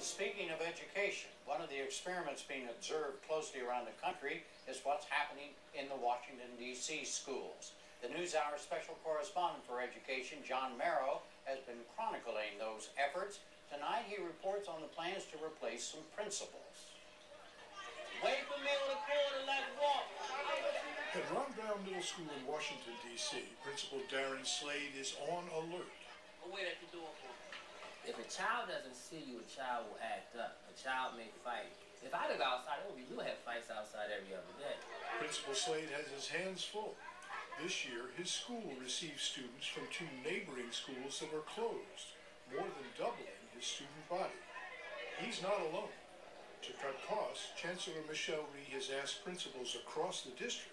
And speaking of education, one of the experiments being observed closely around the country is what's happening in the Washington D.C. schools. The NewsHour special correspondent for education, John Merrow, has been chronicling those efforts. Tonight he reports on the plans to replace some principals. Wait for me on the corner, let's walk. At Ron Brown Middle School in Washington, D.C., Principal Darren Slade is on alert. I'll wait at the door for me. If a child doesn't see you, a child will act up. A child may fight. If I go outside, we do have fights outside every other day. Principal Slade has his hands full. This year, his school receives students from 2 neighboring schools that are closed, more than doubling his student body. He's not alone. To cut costs, Chancellor Michelle Rhee has asked principals across the district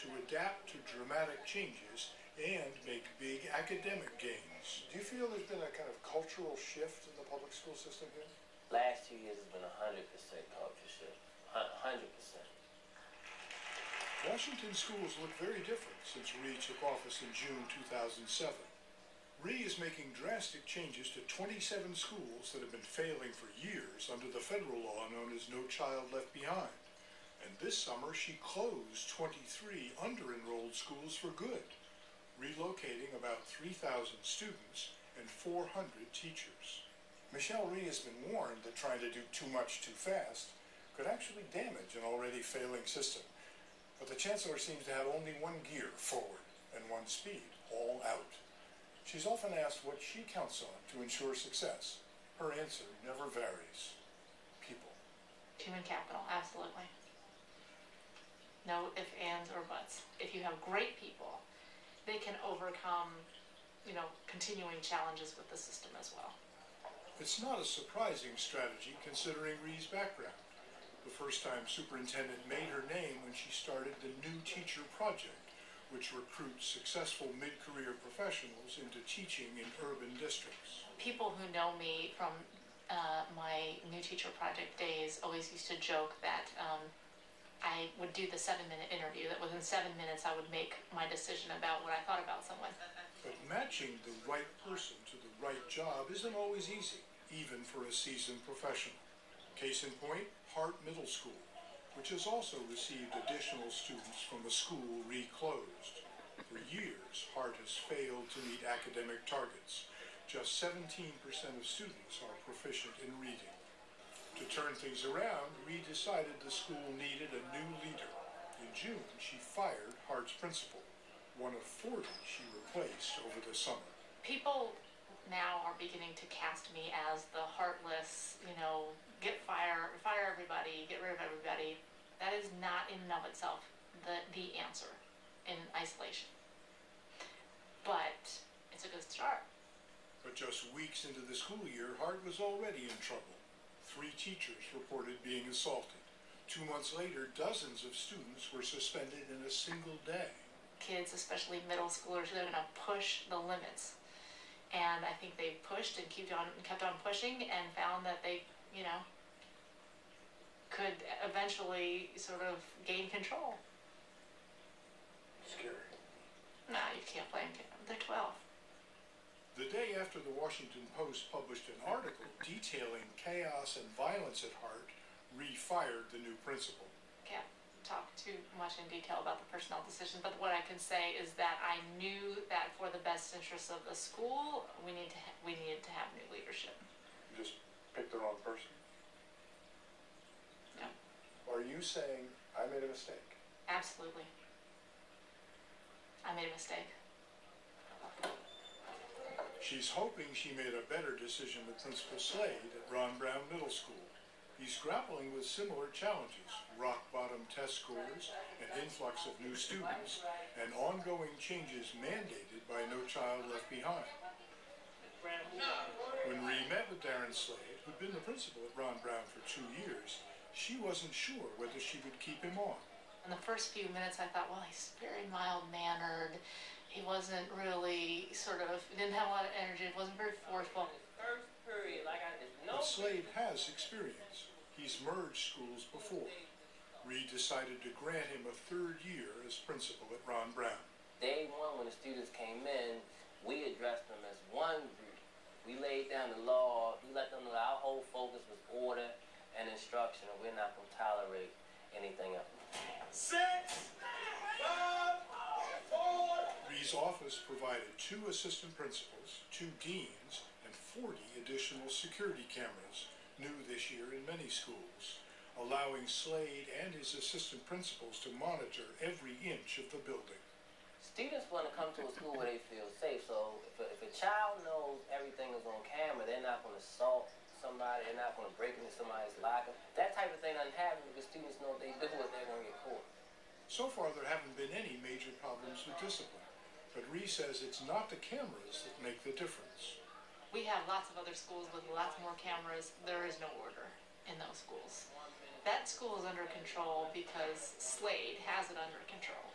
to adapt to dramatic changes and make big academic gains. Do you feel there's been a kind of cultural shift in the public school system here? Last 2 years has been 100% culture shift. 100%. Washington schools look very different since Rhee took office in June 2007. Rhee is making drastic changes to 27 schools that have been failing for years under the federal law known as No Child Left Behind. And this summer she closed 23 under-enrolled schools for good, relocating about 3,000 students and 400 teachers. Michelle Rhee has been warned that trying to do too much too fast could actually damage an already failing system. But the Chancellor seems to have only one gear forward and one speed, all out. She's often asked what she counts on to ensure success. Her answer never varies. People. Human capital, absolutely. No ifs, ands, or buts. If you have great people, they can overcome, continuing challenges with the system as well. It's not a surprising strategy considering Rhee's background. The first time superintendent made her name when she started the New Teacher Project, which recruits successful mid-career professionals into teaching in urban districts. People who know me from my New Teacher Project days always used to joke that I would do the 7-minute interview, that within 7 minutes I would make my decision about what I thought about someone. But matching the right person to the right job isn't always easy, even for a seasoned professional. Case in point, Hart Middle School, which has also received additional students from a school Rhee closed. For years, Hart has failed to meet academic targets. Just 17% of students are proficient in reading. To turn things around, Rhee decided the school needed a new leader. In June, she fired Hart's principal, one of 40 she replaced over the summer. People now are beginning to cast me as the heartless, fire everybody, get rid of everybody. That is not in and of itself the answer in isolation. But it's a good start. But just weeks into the school year, Hart was already in trouble. 3 teachers reported being assaulted. 2 months later, dozens of students were suspended in a single day. Kids, especially middle schoolers, they're going to push the limits. And I think they pushed and kept on pushing and found that they, could eventually sort of gain control. Scary. No, you can't blame them. They're 12. The day after the Washington Post published an article detailing chaos and violence at Hart, Rhee fired the new principal. Can't talk too much in detail about the personnel decision, but what I can say is that I knew that for the best interests of the school, we needed to have new leadership. You just picked the wrong person? No. Are you saying I made a mistake? Absolutely. I made a mistake. She's hoping she made a better decision with Principal Slade at Ron Brown Middle School. He's grappling with similar challenges, rock-bottom test scores, an influx of new students, and ongoing changes mandated by No Child Left Behind. When Rhee met with Darren Slade, who'd been the principal at Ron Brown for 2 years, she wasn't sure whether she would keep him on. In the first few minutes I thought, well, he's very mild-mannered. He wasn't really didn't have a lot of energy. It wasn't very forceful. First period, But Slade has experience. He's merged schools before. Rhee decided to grant him a 3rd year as principal at Ron Brown. Day 1, when the students came in, we addressed them as one group. We laid down the law. We let them know our whole focus was instruction, and we're not going to tolerate anything else. 6, 5, 4. Rhee's office provided 2 assistant principals, 2 deans, and 40 additional security cameras, new this year in many schools, allowing Slade and his assistant principals to monitor every inch of the building. Students want to come to a school where they feel safe, so if a child knows everything is on camera, they're not going to assault somebody, they're not going to break into somebody's locker. That type of thing doesn't happen because students know if they do it, they're going to get caught. So far, there haven't been any major problems with discipline, but Rhee says it's not the cameras that make the difference. We have lots of other schools with lots more cameras. There is no order in those schools. That school is under control because Slade has it under control.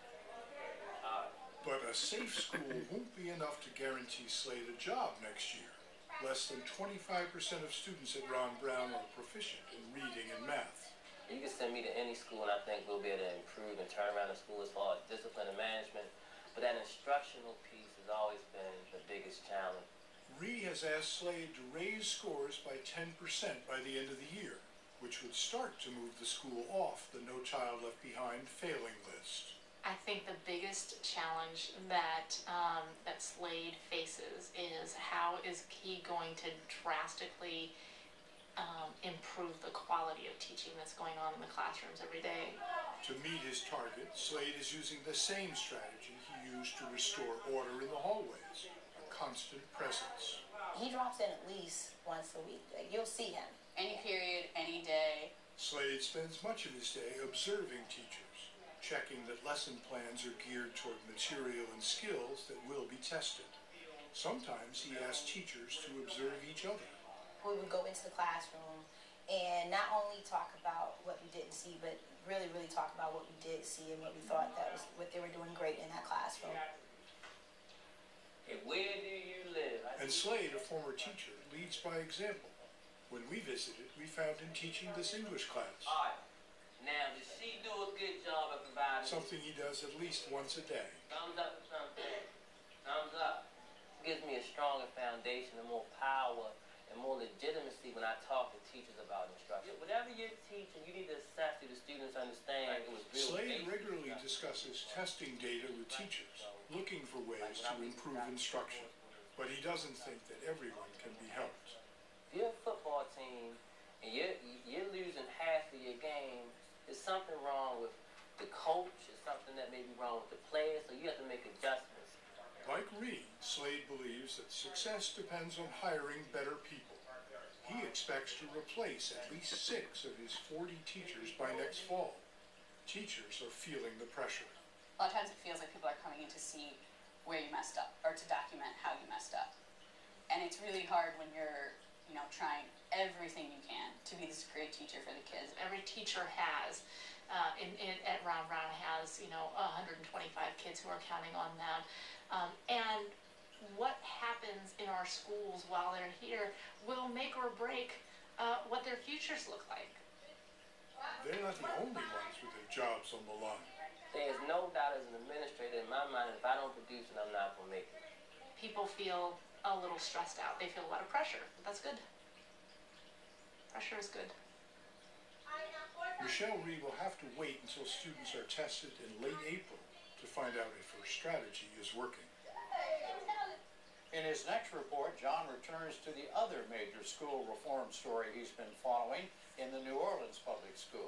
But a safe school won't be enough to guarantee Slade a job next year. Less than 25% of students at Ron Brown are proficient in reading and math. You can send me to any school and I think we'll be able to improve and turn around the school as far as discipline and management. But that instructional piece has always been the biggest challenge. Rhee has asked Slade to raise scores by 10% by the end of the year, which would start to move the school off the No Child Left Behind failing list. I think the biggest challenge that that Slade faces is how is he going to drastically improve the quality of teaching that's going on in the classrooms every day. To meet his target, Slade is using the same strategy he used to restore order in the hallways, a constant presence. He drops in at least once a week. Like, you'll see him. Any period, any day. Slade spends much of his day observing teachers, checking that lesson plans are geared toward material and skills that will be tested. Sometimes he asks teachers to observe each other. We would go into the classroom and not only talk about what we didn't see, but really talk about what we did see and what we thought that was what they were doing great in that classroom. Hey, where do you live? And Slade, a former teacher, leads by example. When we visited, we found him teaching this English class, All right. Now, does she do a good job of providing? something he does at least once a day. Thumbs up or something. Thumbs up. It gives me a stronger foundation and more power and more legitimacy when I talk to teachers about instruction. Whatever you're teaching, you need to assess that the students understand it was real. Slade basic regularly stuff. discusses testing data with teachers, looking for ways to improve instruction. But he doesn't think that everyone can be helped. If you're a football team and you're losing half of your game, there's something wrong with the coach, there's something that may be wrong with the players, so you have to make adjustments. Like Rhee, Slade believes that success depends on hiring better people. He expects to replace at least 6 of his 40 teachers by next fall. Teachers are feeling the pressure. A lot of times it feels like people are coming in to see where you messed up or to document how you messed up. And it's really hard when you're, trying everything you can to be this great teacher for the kids. Every teacher has, at Ron Brown has, 125 kids who are counting on them. And what happens in our schools while they're here will make or break what their futures look like. They're not the only ones with their jobs on the line. There's no doubt as an administrator in my mind, if I don't produce it, I'm not going to make it. People feel a little stressed out. They feel a lot of pressure, but that's good. Pressure is good. Michelle Rhee will have to wait until students are tested in late April to find out if her strategy is working. In his next report, John returns to the other major school reform story he's been following in the New Orleans public schools.